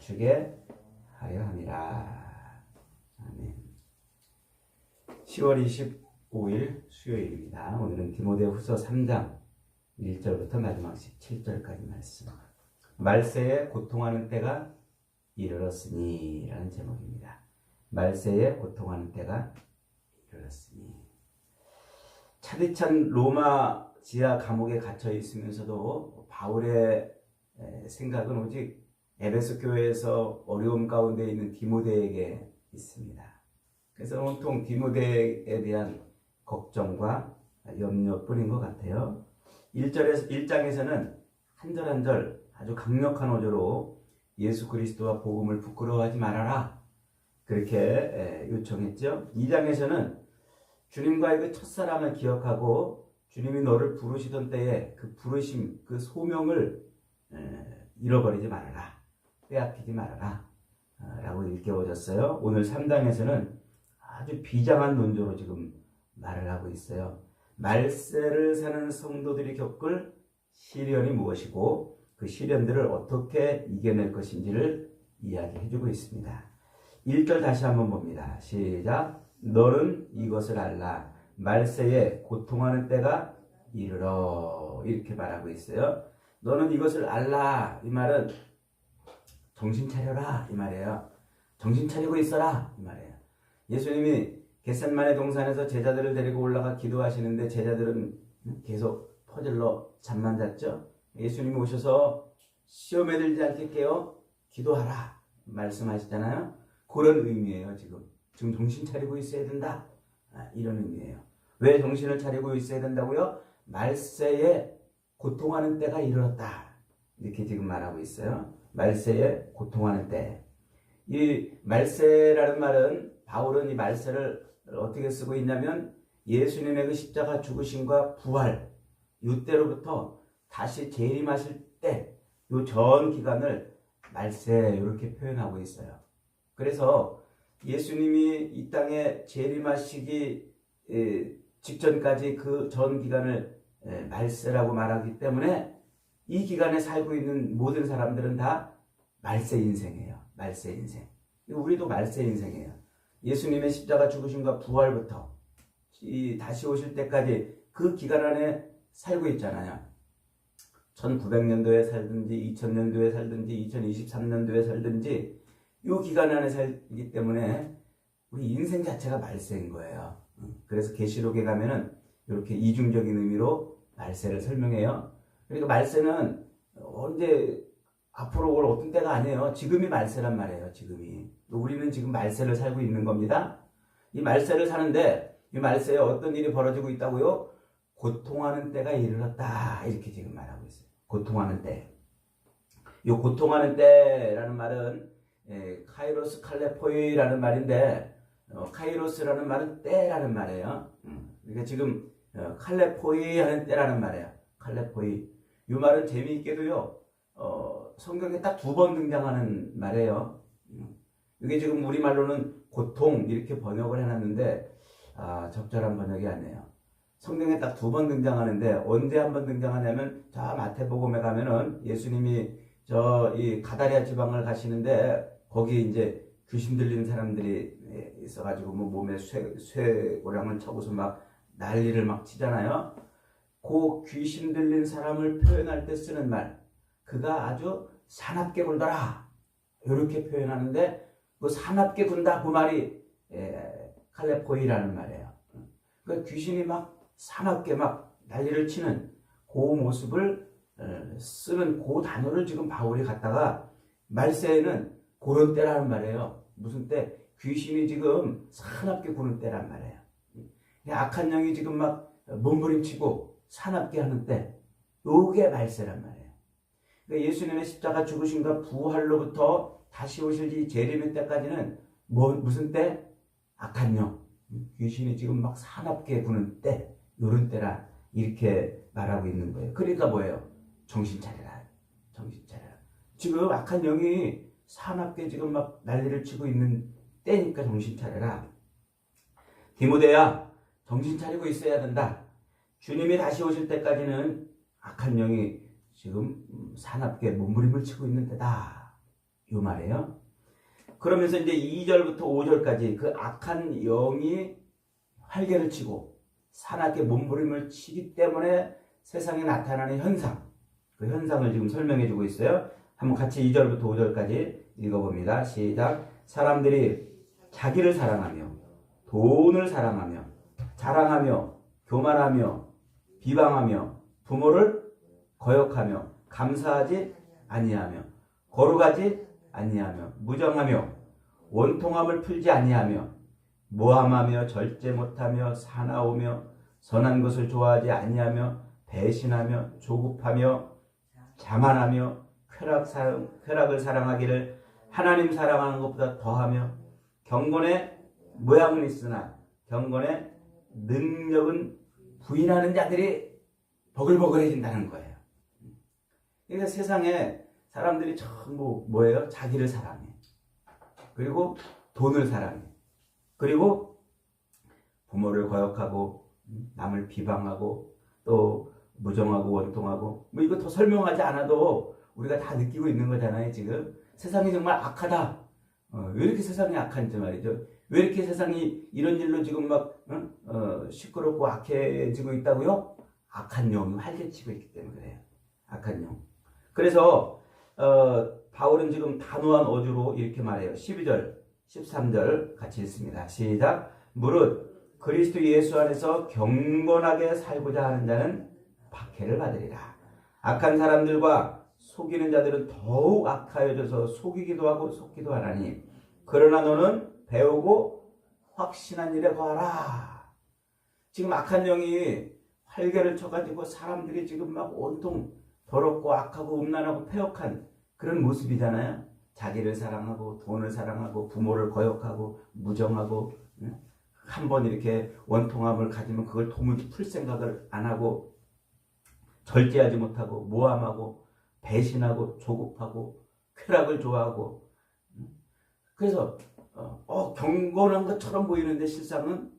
갖추게 하려 함이라. 아멘. 10월 25일 수요일입니다. 오늘은 디모데후서 3장 1절부터 마지막 17절까지 말씀. 말세에 고통하는 때가 이르렀으니 라는 제목입니다. 말세에 고통하는 때가 이르렀으니. 차디찬 로마 지하 감옥에 갇혀 있으면서도 바울의 생각은 오직 에베소 교회에서 어려움 가운데 있는 디모데에게 있습니다. 그래서 온통 디모데에 대한 걱정과 염려뿐인 것 같아요. 1장에서는 한 절 한 절 아주 강력한 어조로 예수 그리스도와 복음을 부끄러워하지 말아라 그렇게 요청했죠. 2장에서는 주님과의 그 첫사랑을 기억하고 주님이 너를 부르시던 때에 그 부르심, 그 소명을 잃어버리지 말아라, 빼앗기지 말아라 라고 일깨워졌어요. 오늘 3장에서는 아주 비장한 논조로 지금 말을 하고 있어요. 말세를 사는 성도들이 겪을 시련이 무엇이고 그 시련들을 어떻게 이겨낼 것인지를 이야기해주고 있습니다. 1절 다시 한번 봅니다. 시작. 너는 이것을 알라. 말세에 고통하는 때가 이르러. 이렇게 말하고 있어요. 너는 이것을 알라. 이 말은 정신 차려라 이 말이에요. 정신 차리고 있어라 이 말이에요. 예수님이 겟셋마네 동산에서 제자들을 데리고 올라가 기도하시는데 제자들은 계속 퍼질러 잠만 잤죠. 예수님이 오셔서 시험에 들지 않게 깨어 기도하라 말씀하시잖아요. 그런 의미예요. 지금 정신 차리고 있어야 된다 이런 의미예요. 왜 정신을 차리고 있어야 된다고요? 말세에 고통하는 때가 이르렀다 이렇게 지금 말하고 있어요. 말세에 고통하는 때. 이 말세라는 말은 바울은 이 말세를 어떻게 쓰고 있냐면 예수님의 그 십자가 죽으심과 부활 이때로부터 다시 재림하실 때 이 전 기간을 말세 이렇게 표현하고 있어요. 그래서 예수님이 이 땅에 재림하시기 직전까지 그 전 기간을 말세라고 말하기 때문에 이 기간에 살고 있는 모든 사람들은 다 말세 인생이에요. 말세 인생. 우리도 말세 인생이에요. 예수님의 십자가 죽으심과 부활부터 다시 오실 때까지 그 기간 안에 살고 있잖아요. 1900년도에 살든지 2000년도에 살든지 2023년도에 살든지 이 기간 안에 살기 때문에 우리 인생 자체가 말세인 거예요. 그래서 계시록에 가면은 이렇게 이중적인 의미로 말세를 설명해요. 그러니까 말세는 언제 앞으로 올 어떤 때가 아니에요. 지금이 말세란 말이에요. 지금이. 우리는 지금 말세를 살고 있는 겁니다. 이 말세를 사는데 이 말세에 어떤 일이 벌어지고 있다고요? 고통하는 때가 이르렀다 이렇게 지금 말하고 있어요. 고통하는 때. 이 고통하는 때라는 말은 카이로스 칼레포이라는 말인데 카이로스라는 말은 때라는 말이에요. 그러니까 지금 칼레포이 하는 때라는 말이에요. 칼레포이. 이 말은 재미있게도요. 성경에 딱 2번 등장하는 말이에요. 이게 지금 우리말로는 고통 이렇게 번역을 해놨는데 적절한 번역이 아니에요. 성경에 딱 2번 등장하는데 언제 한 번 등장하냐면 저 마태복음에 가면은 예수님이 이 가다리아 지방을 가시는데 거기 이제 귀신 들리는 사람들이 있어가지고 뭐 몸에 쇠고랑을 쳐고서 막 난리를 막 치잖아요. 그 귀신 들린 사람을 표현할 때 쓰는 말, 그가 아주 사납게 굴더라 이렇게 표현하는데 그 사납게 군다 그 말이 칼레포이라는 말이에요. 그러니까 귀신이 막 사납게 막 난리를 치는 그 모습을 쓰는 그 단어를 지금 바울이 갖다가 말세에는 그런 때라는 말이에요. 무슨 때? 귀신이 지금 사납게 구는 때란 말이에요. 악한 영이 지금 막 몸부림치고 사납게 하는 때, 요게 말세란 말이에요. 그러니까 예수님의 십자가 죽으심과 부활로부터 다시 오실 이 재림의 때까지는 무슨 때? 악한 영, 귀신이 지금 막 사납게 구는 때, 요런 때라 이렇게 말하고 있는 거예요. 그러니까 뭐예요? 정신 차려라. 정신 차려라. 지금 악한 영이 사납게 지금 막 난리를 치고 있는 때니까 정신 차려라. 디모데야, 정신 차리고 있어야 된다. 주님이 다시 오실 때까지는 악한 영이 지금 사납게 몸부림을 치고 있는 때다. 요 말이에요. 그러면서 이제 2절부터 5절까지 그 악한 영이 활개를 치고 사납게 몸부림을 치기 때문에 세상에 나타나는 현상, 그 현상을 지금 설명해 주고 있어요. 한번 같이 2절부터 5절까지 읽어봅니다. 시작. 사람들이 자기를 사랑하며 돈을 사랑하며 자랑하며 교만하며 비방하며 부모를 거역하며 감사하지 아니하며 거룩하지 아니하며 무정하며 원통함을 풀지 아니하며 모함하며 절제 못하며 사나우며 선한 것을 좋아하지 아니하며 배신하며 조급하며 자만하며 쾌락을 사랑하기를 하나님 사랑하는 것보다 더하며 경건의 모양은 있으나 경건의 능력은 부인하는 자들이 버글버글해진다는 거예요. 그러니까 세상에 사람들이 전부 뭐예요? 자기를 사랑해. 그리고 돈을 사랑해. 그리고 부모를 거역하고 남을 비방하고 또 무정하고 원통하고 뭐 이거 더 설명하지 않아도 우리가 다 느끼고 있는 거잖아요. 지금 세상이 정말 악하다. 왜 이렇게 세상이 악한지 말이죠. 왜 이렇게 세상이 이런 일로 지금 막 시끄럽고 악해지고 있다고요? 악한 영이 활개치고 있기 때문에 그래요. 악한 영. 그래서 바울은 지금 단호한 어조로 이렇게 말해요. 12절, 13절 같이 읽습니다. 시작. 무릇 그리스도 예수 안에서 경건하게 살고자 하는 자는 박해를 받으리라. 악한 사람들과 속이는 자들은 더욱 악하여져서 속이기도 하고 속기도 하나니 그러나 너는 배우고 확신한 일에 거하라. 지금 악한 영이 활개를 쳐가지고 사람들이 지금 막 온통 더럽고 악하고 음란하고 패역한 그런 모습이잖아요. 자기를 사랑하고 돈을 사랑하고 부모를 거역하고 무정하고 한번 이렇게 원통함을 가지면 그걸 도무지 풀 생각을 안 하고 절제하지 못하고 모함하고 배신하고 조급하고 쾌락을 좋아하고 그래서 경건한 것처럼 보이는데 실상은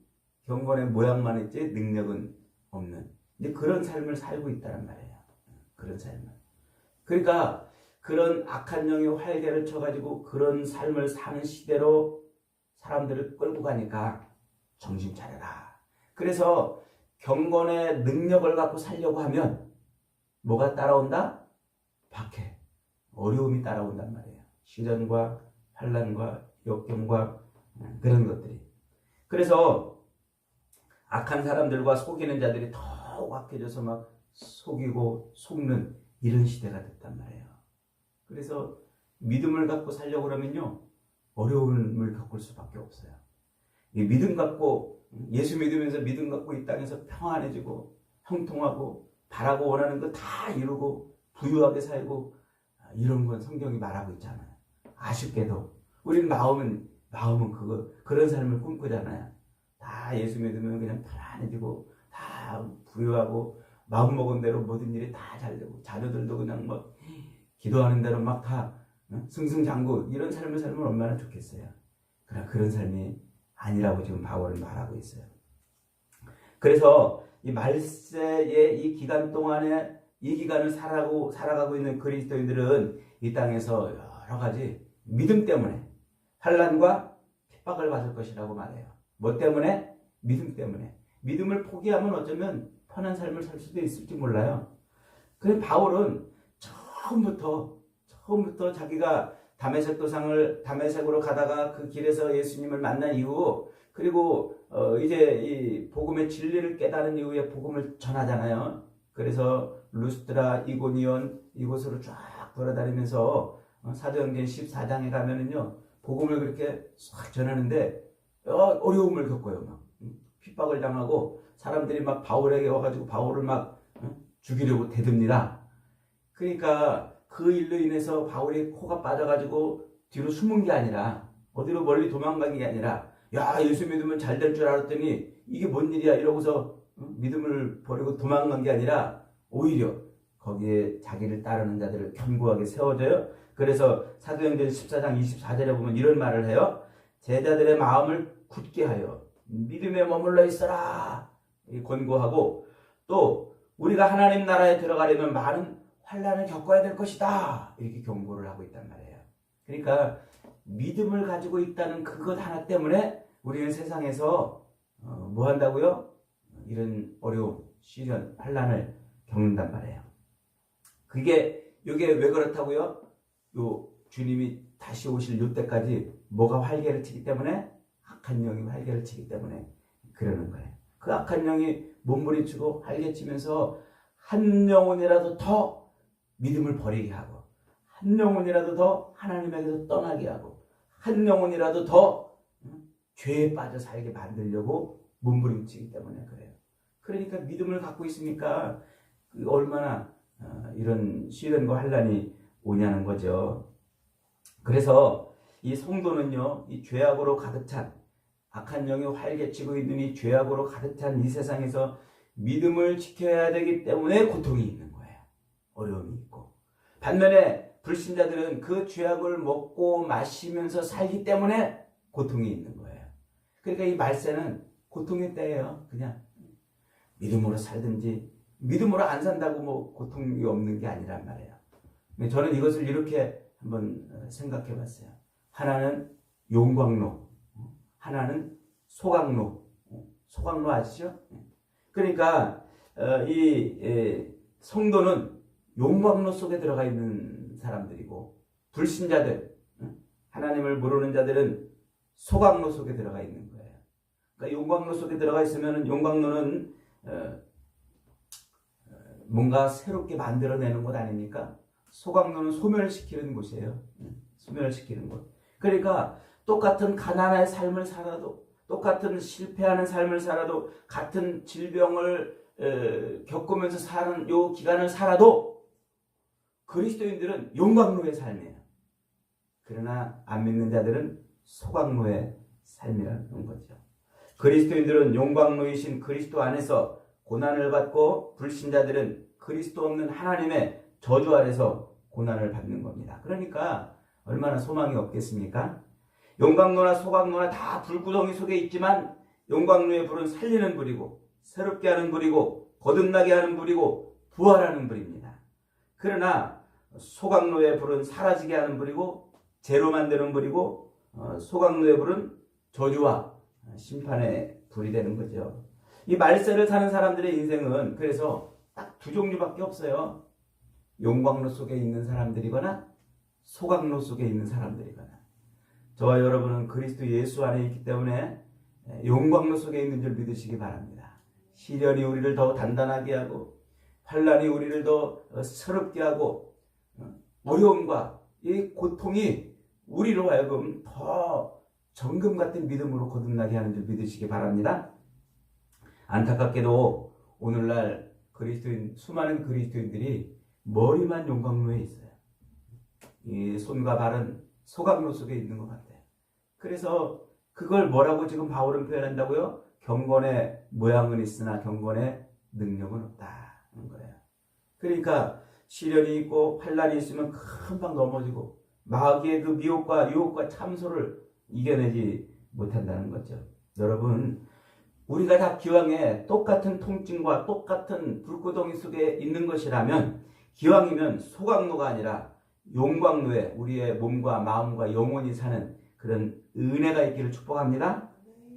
경건의 모양만 있지 능력은 없는 이제 그런 삶을 살고 있다는 말이에요. 그런 삶을. 그러니까 그런 악한 영이 활개를 쳐가지고 그런 삶을 사는 시대로 사람들을 끌고 가니까 정신 차려라. 그래서 경건의 능력을 갖고 살려고 하면 뭐가 따라온다? 박해, 어려움이 따라온단 말이에요. 시련과 환난과 역경과 그런 것들이. 그래서 악한 사람들과 속이는 자들이 더욱 악해져서 막 속이고 속는 이런 시대가 됐단 말이에요. 그래서 믿음을 갖고 살려고 그러면요 어려움을 겪을 수밖에 없어요. 이 믿음 갖고 예수 믿으면서 믿음 갖고 이 땅에서 평안해지고 형통하고 바라고 원하는 거 다 이루고 부유하게 살고 이런 건 성경이 말하고 있잖아요. 아쉽게도 우리는 마음은 그런 삶을 꿈꾸잖아요. 다 예수 믿으면 그냥 편안해지고 다 부유하고 마음먹은 대로 모든 일이 다 잘 되고 자녀들도 그냥 막 기도하는 대로 막 다 승승장구 이런 삶을 살면 얼마나 좋겠어요. 그러나 그런 삶이 아니라고 지금 바울은 말하고 있어요. 그래서 이 말세의 이 기간 동안에 이 기간을 살아가고 있는 그리스도인들은 이 땅에서 여러 가지 믿음 때문에 환난과 핍박을 받을 것이라고 말해요. 뭐 때문에? 믿음 때문에. 믿음을 포기하면 어쩌면 편한 삶을 살 수도 있을지 몰라요. 그래서 바울은 처음부터 자기가 다메섹으로 가다가 그 길에서 예수님을 만난 이후 그리고 이제 이 복음의 진리를 깨달은 이후에 복음을 전하잖아요. 그래서 루스드라, 이고니온 이곳으로 쫙 돌아다니면서 사도행전 14장에 가면은요 복음을 그렇게 싹 전하는데 어려움을 겪어요. 막 핍박을 당하고 사람들이 막 바울에게 와가지고 바울을 막 죽이려고 대듭니다. 그러니까 그 일로 인해서 바울이 코가 빠져가지고 뒤로 숨은 게 아니라 어디로 멀리 도망간 게 아니라 야 예수 믿으면 잘 될 줄 알았더니 이게 뭔 일이야 이러고서 믿음을 버리고 도망간 게 아니라 오히려 거기에 자기를 따르는 자들을 견고하게 세워줘요. 그래서 사도행전 14장 24절에 보면 이런 말을 해요. 제자들의 마음을 굳게 하여 믿음에 머물러 있어라 권고하고 또 우리가 하나님 나라에 들어가려면 많은 환난을 겪어야 될 것이다 이렇게 경고를 하고 있단 말이에요. 그러니까 믿음을 가지고 있다는 그것 하나 때문에 우리는 세상에서 뭐 한다고요? 이런 어려움, 시련, 환난을 겪는단 말이에요. 이게 왜 그렇다고요? 요 주님이 다시 오실 요 때까지 뭐가 활개를 치기 때문에, 악한 영이 활개를 치기 때문에 그러는 거예요. 그 악한 영이 몸부림치고 활개치면서 한 영혼이라도 더 믿음을 버리게 하고, 한 영혼이라도 더 하나님에게서 떠나게 하고, 한 영혼이라도 더 죄에 빠져 살게 만들려고 몸부림치기 때문에 그래요. 그러니까 믿음을 갖고 있으니까 얼마나 이런 시련과 환난이 오냐는 거죠. 그래서 이 성도는요, 이 죄악으로 가득 찬, 악한 영이 활개치고 있는 이 죄악으로 가득 찬 이 세상에서 믿음을 지켜야 되기 때문에 고통이 있는 거예요. 어려움이 있고. 반면에 불신자들은 그 죄악을 먹고 마시면서 살기 때문에 고통이 있는 거예요. 그러니까 이 말세는 고통의 때예요. 그냥 믿음으로 살든지, 믿음으로 안 산다고 뭐 고통이 없는 게 아니란 말이에요. 저는 이것을 이렇게 한번 생각해 봤어요. 하나는 용광로, 하나는 소각로. 소각로 아시죠? 그러니까 이 성도는 용광로 속에 들어가 있는 사람들이고, 불신자들, 하나님을 모르는 자들은 소각로 속에 들어가 있는 거예요. 그러니까 용광로 속에 들어가 있으면 용광로는 뭔가 새롭게 만들어내는 곳 아닙니까? 소각로는 소멸시키는 곳이에요. 소멸시키는 곳. 그러니까 똑같은 가난한 삶을 살아도, 똑같은 실패하는 삶을 살아도, 같은 질병을 겪으면서 사는 요 기간을 살아도 그리스도인들은 용광로의 삶이에요. 그러나 안 믿는 자들은 소각로의 삶이라는 거죠. 그리스도인들은 용광로이신 그리스도 안에서 고난을 받고, 불신자들은 그리스도 없는 하나님의 저주 아래서 고난을 받는 겁니다. 그러니까 얼마나 소망이 없겠습니까? 용광로나 소각로나 다 불구덩이 속에 있지만, 용광로의 불은 살리는 불이고, 새롭게 하는 불이고, 거듭나게 하는 불이고, 부활하는 불입니다. 그러나 소각로의 불은 사라지게 하는 불이고, 죄로 만드는 불이고, 소각로의 불은 저주와 심판의 불이 되는 거죠. 이 말세를 사는 사람들의 인생은 그래서 딱 두 종류밖에 없어요. 용광로 속에 있는 사람들이거나 소각로 속에 있는 사람들이거나. 저와 여러분은 그리스도 예수 안에 있기 때문에 용광로 속에 있는 줄 믿으시기 바랍니다. 시련이 우리를 더 단단하게 하고, 환난이 우리를 더 서럽게 하고, 어려움과 이 고통이 우리로 하여금 더 정금 같은 믿음으로 거듭나게 하는 줄 믿으시기 바랍니다. 안타깝게도 오늘날 수많은 그리스도인들이 머리만 용광로에 있어요. 이 손과 발은 소각로 속에 있는 것 같아요. 그래서 그걸 뭐라고 지금 바울은 표현한다고요? 경건의 모양은 있으나 경건의 능력은 없다는 거예요. 그러니까 시련이 있고 환난이 있으면 금방 넘어지고, 마귀의 그 미혹과 유혹과 참소를 이겨내지 못한다는 거죠. 여러분, 우리가 다 기왕에 똑같은 통증과 똑같은 불구덩이 속에 있는 것이라면, 기왕이면 소각로가 아니라 용광로에 우리의 몸과 마음과 영혼이 사는 그런 은혜가 있기를 축복합니다.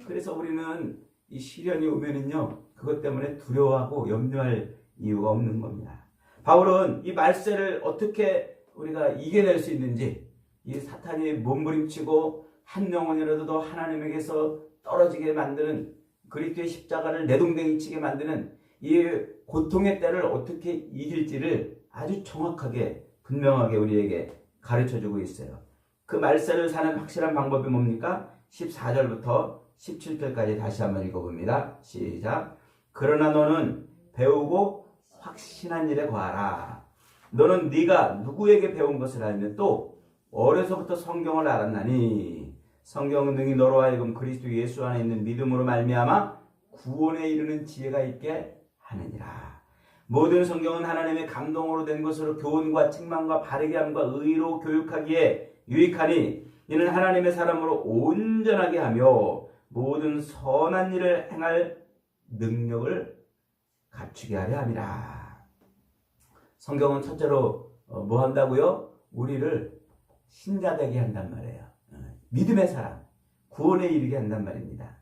그래서 우리는 이 시련이 오면은요, 그것 때문에 두려워하고 염려할 이유가 없는 겁니다. 바울은 이 말세를 어떻게 우리가 이겨낼 수 있는지, 이 사탄이 몸부림치고 한 영혼이라도 더 하나님에게서 떨어지게 만드는, 그리스도의 십자가를 내동댕이 치게 만드는 이 고통의 때를 어떻게 이길지를 아주 정확하게 분명하게 우리에게 가르쳐주고 있어요. 그 말세를 사는 확실한 방법이 뭡니까? 14절부터 17절까지 다시 한번 읽어봅니다. 시작. 그러나 너는 배우고 확신한 일에 거하라. 너는 네가 누구에게 배운 것을 알면 또 어려서부터 성경을 알았나니, 성경은 능히 너로 하여금 그리스도 예수 안에 있는 믿음으로 말미암아 구원에 이르는 지혜가 있게 하느니라. 모든 성경은 하나님의 감동으로 된 것으로 교훈과 책망과 바르게 함과 의로 교육하기에 유익하니, 이는 하나님의 사람으로 온전하게 하며 모든 선한 일을 행할 능력을 갖추게 하려 함이라. 성경은 첫째로 뭐 한다고요? 우리를 신자 되게 한단 말이에요. 믿음의 사람, 구원에 이르게 한단 말입니다.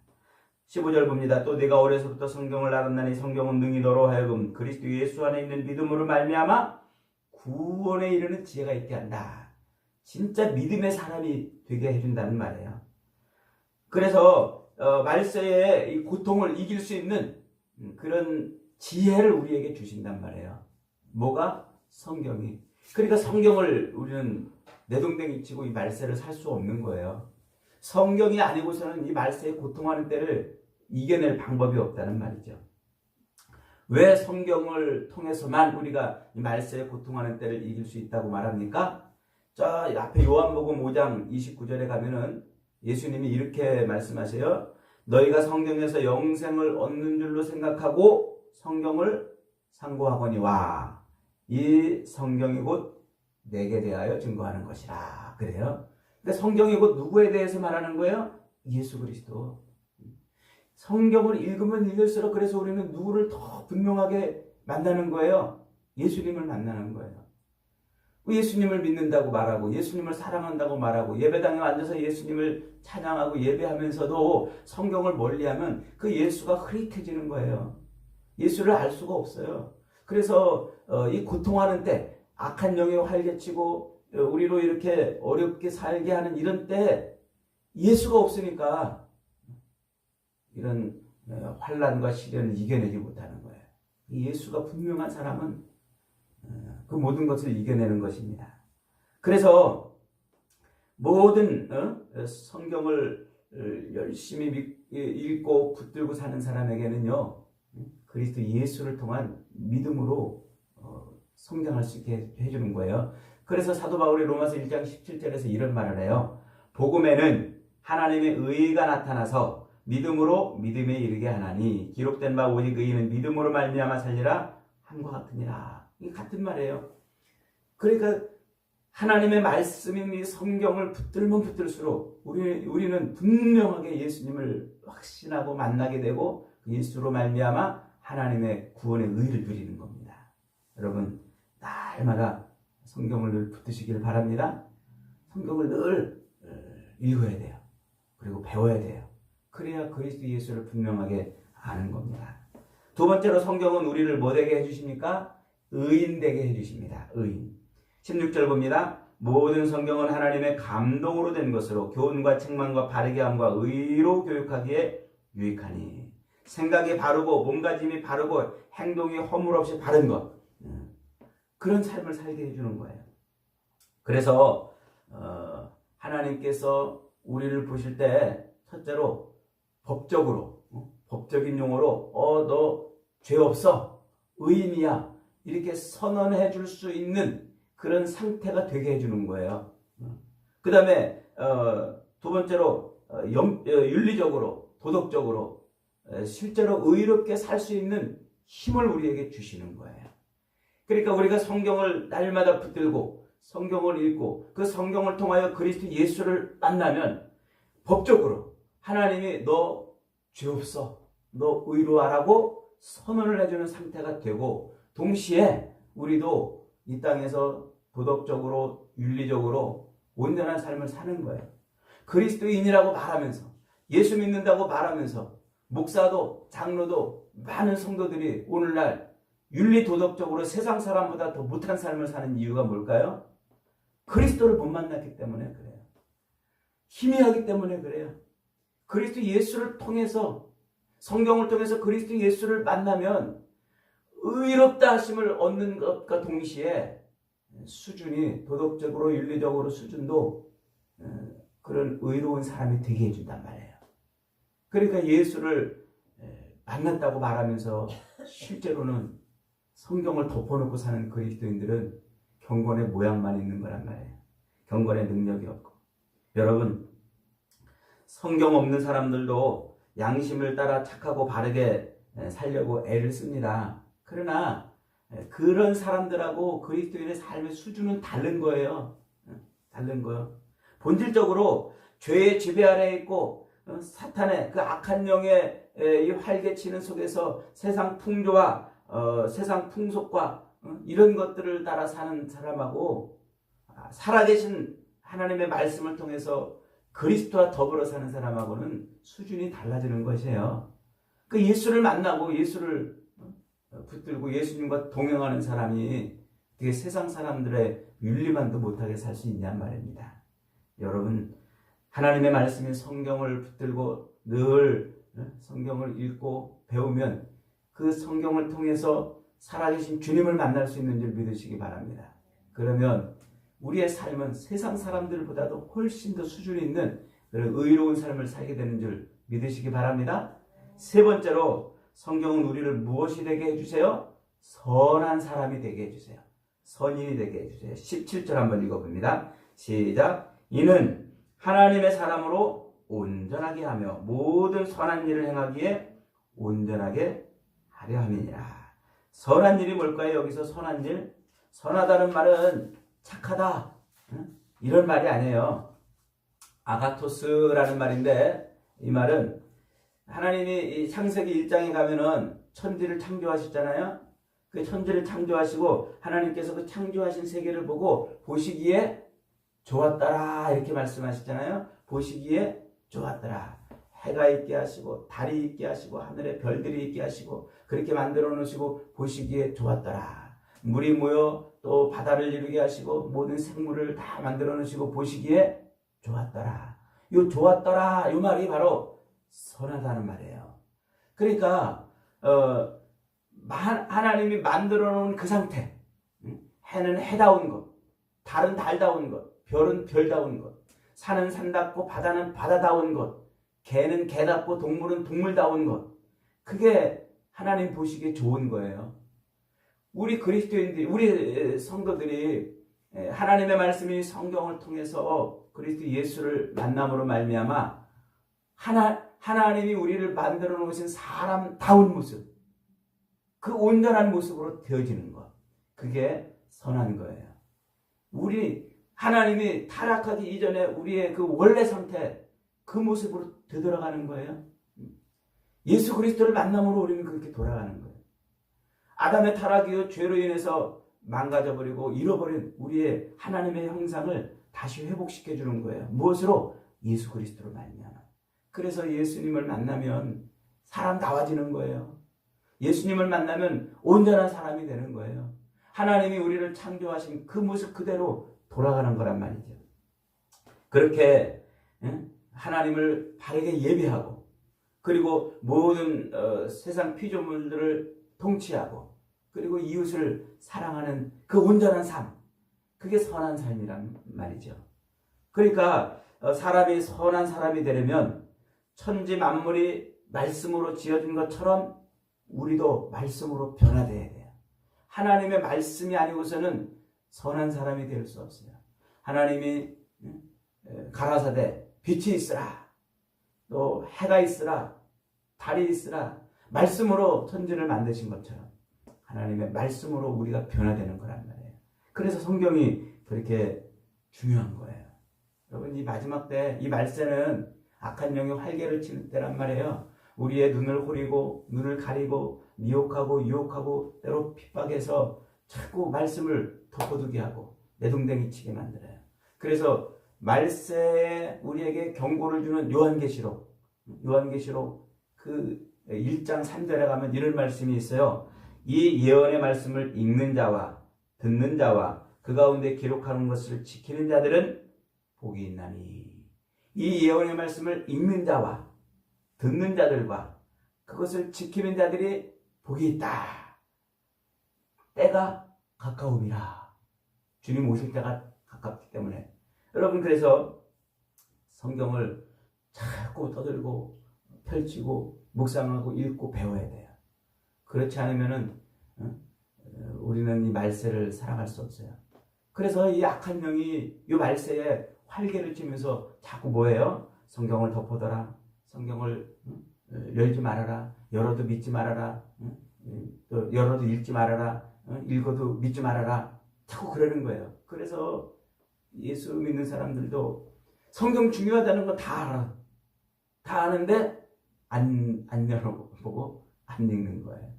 15절 봅니다. 또 내가 어려서부터 성경을 알았나니 성경은 능히 너로 하여금 그리스도 예수 안에 있는 믿음으로 말미암아 구원에 이르는 지혜가 있게 한다. 진짜 믿음의 사람이 되게 해준다는 말이에요. 그래서 말세의 이 고통을 이길 수 있는 그런 지혜를 우리에게 주신단 말이에요. 뭐가? 성경이. 그러니까 성경을 우리는 내동댕이 치고 이 말세를 살 수 없는 거예요. 성경이 아니고서는 이 말세에 고통하는 때를 이겨낼 방법이 없다는 말이죠. 왜 성경을 통해서만 우리가 이 말세에 고통하는 때를 이길 수 있다고 말합니까? 저 앞에 요한복음 5장 29절에 가면은 예수님이 이렇게 말씀하세요. 너희가 성경에서 영생을 얻는 줄로 생각하고 성경을 상고하거니와 이 성경이 곧 내게 대하여 증거하는 것이라. 그래요. 그러니까 성경이 곧 누구에 대해서 말하는 거예요? 예수 그리스도. 성경을 읽으면 읽을수록 그래서 우리는 누구를 더 분명하게 만나는 거예요? 예수님을 만나는 거예요. 예수님을 믿는다고 말하고 예수님을 사랑한다고 말하고 예배당에 앉아서 예수님을 찬양하고 예배하면서도 성경을 멀리하면 그 예수가 흐릿해지는 거예요. 예수를 알 수가 없어요. 그래서 이 고통하는 때 악한 영이 활개치고 우리로 이렇게 어렵게 살게 하는 이런 때 예수가 없으니까 이런 환난과 시련을 이겨내지 못하는 거예요. 예수가 분명한 사람은 그 모든 것을 이겨내는 것입니다. 그래서 모든 성경을 열심히 읽고 붙들고 사는 사람에게는요, 그리스도 예수를 통한 믿음으로 성장할 수 있게 해주는 거예요. 그래서 사도 바울이 로마서 1장 17절에서 이런 말을 해요. 복음에는 하나님의 의가 나타나서 믿음으로 믿음에 이르게 하나니 기록된 바 오직 의인은 믿음으로 말미암아 살리라 함과 같으니라. 이게 같은 말이에요. 그러니까 하나님의 말씀인 이 성경을 붙들면 붙들수록 우리는 분명하게 예수님을 확신하고 만나게 되고 예수로 말미암아 하나님의 구원의 의를 누리는 겁니다. 여러분 날마다 성경을 늘 붙드시길 바랍니다. 성경을 늘 읽어야 돼요. 그리고 배워야 돼요. 그래야 그리스도 예수를 분명하게 아는 겁니다. 두 번째로 성경은 우리를 뭐 되게 해주십니까? 의인 되게 해주십니다. 의인. 16절 봅니다. 모든 성경은 하나님의 감동으로 된 것으로 교훈과 책망과 바르게 함과 의로 교육하기에 유익하니 생각이 바르고 몸가짐이 바르고 행동이 허물 없이 바른 것, 그런 삶을 살게 해주는 거예요. 그래서 하나님께서 우리를 보실 때 첫째로 법적으로 법적인 용어로 너 죄 없어 의인이야 이렇게 선언해 줄 수 있는 그런 상태가 되게 해주는 거예요. 그 다음에 두 번째로 윤리적으로 도덕적으로 실제로 의롭게 살 수 있는 힘을 우리에게 주시는 거예요. 그러니까 우리가 성경을 날마다 붙들고 성경을 읽고 그 성경을 통하여 그리스도 예수를 만나면 법적으로 하나님이 너 죄 없어 너 의로하라고 선언을 해주는 상태가 되고 동시에 우리도 이 땅에서 도덕적으로 윤리적으로 온전한 삶을 사는 거예요. 그리스도인이라고 말하면서 예수 믿는다고 말하면서 목사도 장로도 많은 성도들이 오늘날 윤리 도덕적으로 세상 사람보다 더 못한 삶을 사는 이유가 뭘까요? 그리스도를 못 만났기 때문에 그래요. 희미하기 때문에 그래요. 그리스도 예수를 통해서 성경을 통해서 그리스도 예수를 만나면 의롭다 하심을 얻는 것과 동시에 수준이 도덕적으로 윤리적으로 수준도 그런 의로운 사람이 되게 해준단 말이에요. 그러니까 예수를 만났다고 말하면서 실제로는 성경을 덮어놓고 사는 그리스도인들은 경건의 모양만 있는 거란 말이에요. 경건의 능력이 없고. 여러분 성경 없는 사람들도 양심을 따라 착하고 바르게 살려고 애를 씁니다. 그러나 그런 사람들하고 그리스도인의 삶의 수준은 다른 거예요. 다른 거예요. 본질적으로 죄의 지배 아래에 있고 사탄의 그 악한 영의 이 활개치는 속에서 세상 풍조와 세상 풍속과 이런 것들을 따라 사는 사람하고 살아계신 하나님의 말씀을 통해서 그리스도와 더불어 사는 사람하고는 수준이 달라지는 것이에요. 그 예수를 만나고 예수를 붙들고 예수님과 동행하는 사람이 되게 세상 사람들의 윤리만도 못하게 살 수 있냔 말입니다. 여러분, 하나님의 말씀인 성경을 붙들고 늘 성경을 읽고 배우면 그 성경을 통해서 살아계신 주님을 만날 수 있는 줄 믿으시기 바랍니다. 그러면 우리의 삶은 세상 사람들보다도 훨씬 더 수준 있는 그런 의로운 삶을 살게 되는 줄 믿으시기 바랍니다. 세 번째로 성경은 우리를 무엇이 되게 해주세요? 선한 사람이 되게 해주세요. 선인이 되게 해주세요. 17절 한번 읽어봅니다. 시작. 이는 하나님의 사람으로 온전하게 하며 모든 선한 일을 행하기에 온전하게 하려 함이니라. 선한 일이 뭘까요? 여기서 선한 일? 선하다는 말은 착하다, 이런 말이 아니에요. 아가토스라는 말인데, 이 말은 하나님이 이 창세기 1장에 가면은 천지를 창조하셨잖아요. 그 천지를 창조하시고 하나님께서 그 창조하신 세계를 보고 보시기에 좋았더라 이렇게 말씀하시잖아요. 보시기에 좋았더라. 해가 있게 하시고 달이 있게 하시고 하늘에 별들이 있게 하시고 그렇게 만들어 놓으시고 보시기에 좋았더라. 물이 모여 또 바다를 이루게 하시고 모든 생물을 다 만들어 놓으시고 보시기에 좋았더라. 요 좋았더라 요 말이 바로 선하다는 말이에요. 그러니까 하나님이 만들어 놓은 그 상태, 해는 해다운 것, 달은 달다운 것, 별은 별다운 것, 산은 산답고 바다는 바다다운 것, 개는 개답고 동물은 동물다운 것, 그게 하나님 보시기에 좋은 거예요. 우리 그리스도인들이, 우리 성도들이 하나님의 말씀이 성경을 통해서 그리스도 예수를 만남으로 말미암아 하나님이 우리를 만들어 놓으신 사람다운 모습, 그 온전한 모습으로 되어지는 것, 그게 선한 거예요. 하나님이 타락하기 이전에 우리의 그 원래 상태, 그 모습으로 되돌아가는 거예요. 예수 그리스도를 만남으로 우리는 그렇게 돌아가는 거예요. 아담의 타락 이후 죄로 인해서 망가져버리고 잃어버린 우리의 하나님의 형상을 다시 회복시켜 주는 거예요. 무엇으로? 예수 그리스도로 말미암아. 그래서 예수님을 만나면 사람다워지는 거예요. 예수님을 만나면 온전한 사람이 되는 거예요. 하나님이 우리를 창조하신 그 모습 그대로 돌아가는 거란 말이죠. 그렇게 하나님을 바르게 예배하고 그리고 모든 세상 피조물들을 통치하고 그리고 이웃을 사랑하는 그 온전한 삶, 그게 선한 삶이란 말이죠. 그러니까 사람이 선한 사람이 되려면 천지 만물이 말씀으로 지어진 것처럼 우리도 말씀으로 변화되어야 돼요. 하나님의 말씀이 아니고서는 선한 사람이 될 수 없어요. 하나님이 가라사대 빛이 있으라, 또 해가 있으라, 달이 있으라, 말씀으로 천지를 만드신 것처럼 하나님의 말씀으로 우리가 변화되는 거란 말이에요. 그래서 성경이 그렇게 중요한 거예요. 여러분, 이 마지막 때 이 말세는 악한 영이 활개를 치는 때란 말이에요. 우리의 눈을 호리고 눈을 가리고 미혹하고 유혹하고 때로 핍박해서 자꾸 말씀을 덮어두게 하고 내동댕이 치게 만들어요. 그래서 말세에 우리에게 경고를 주는 요한계시록 그 1장 3절에 가면 이런 말씀이 있어요. 이 예언의 말씀을 읽는 자와 듣는 자와 그 가운데 기록하는 것을 지키는 자들은 복이 있나니. 이 예언의 말씀을 읽는 자와 듣는 자들과 그것을 지키는 자들이 복이 있다. 때가 가까움이라. 주님 오실 때가 가깝기 때문에. 여러분, 그래서 성경을 자꾸 떠들고 펼치고 묵상하고 읽고 배워야 돼요. 그렇지 않으면은 우리는 이 말세를 살아갈 수 없어요. 그래서 이 악한 영이 이 말세에 활개를 치면서 자꾸 뭐예요? 성경을 덮어둬라. 성경을 열지 말아라. 열어도 믿지 말아라. 또 열어도 읽지 말아라. 읽어도 믿지 말아라. 자꾸 그러는 거예요. 그래서 예수 믿는 사람들도 성경 중요하다는 거 다 알아. 다 아는데 안 열어보고 안 읽는 거예요.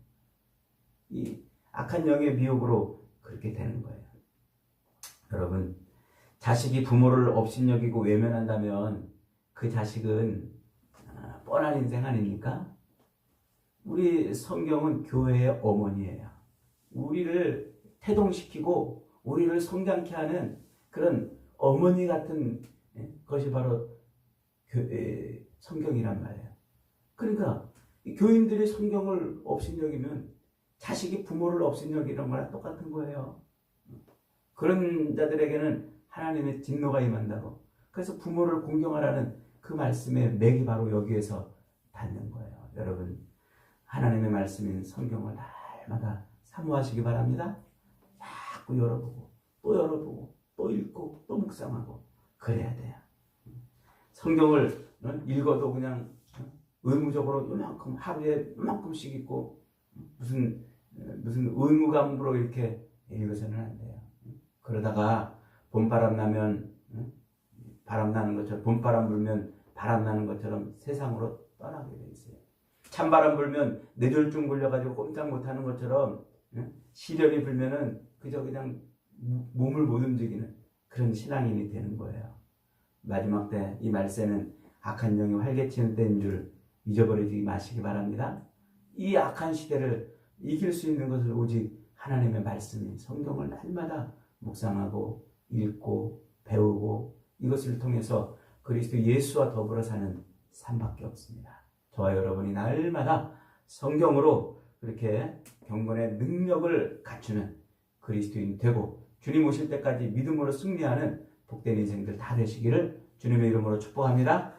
이 악한 영의 미혹으로 그렇게 되는 거예요. 여러분, 자식이 부모를 업신여기고 외면한다면 그 자식은 뻔한 인생 아닙니까? 우리 성경은 교회의 어머니예요. 우리를 태동시키고 우리를 성장케 하는 그런 어머니 같은 것이 바로 성경이란 말이에요. 그러니까 교인들이 성경을 업신여기면 자식이 부모를 업신여기는 거랑 똑같은 거예요. 그런 자들에게는 하나님의 진노가 임한다고. 그래서 부모를 공경하라는 그 말씀의 맥이 바로 여기에서 닿는 거예요. 여러분, 하나님의 말씀인 성경을 날마다 사모하시기 바랍니다. 자꾸 열어보고 또 읽고 또 묵상하고 그래야 돼요. 성경을 읽어도 그냥 의무적으로 이만큼 하루에 이만큼씩 읽고 무슨 의무감으로 이렇게 읽어서는 안 돼요. 그러다가 봄바람 나면 바람 나는 것처럼, 봄바람 불면 바람 나는 것처럼 세상으로 떠나게 돼 있어요. 찬바람 불면 뇌졸중 걸려가지고 꼼짝 못하는 것처럼 시련이 불면은 그저 그냥 몸을 못 움직이는 그런 신앙인이 되는 거예요. 마지막 때 이 말세는 악한 영이 활개치는 때인 줄 잊어버리지 마시기 바랍니다. 이 악한 시대를 이길 수 있는 것을 오직 하나님의 말씀인 성경을 날마다 묵상하고 읽고 배우고 이것을 통해서 그리스도 예수와 더불어 사는 삶밖에 없습니다. 저와 여러분이 날마다 성경으로 그렇게 경건의 능력을 갖추는 그리스도인 되고 주님 오실 때까지 믿음으로 승리하는 복된 인생들 다 되시기를 주님의 이름으로 축복합니다.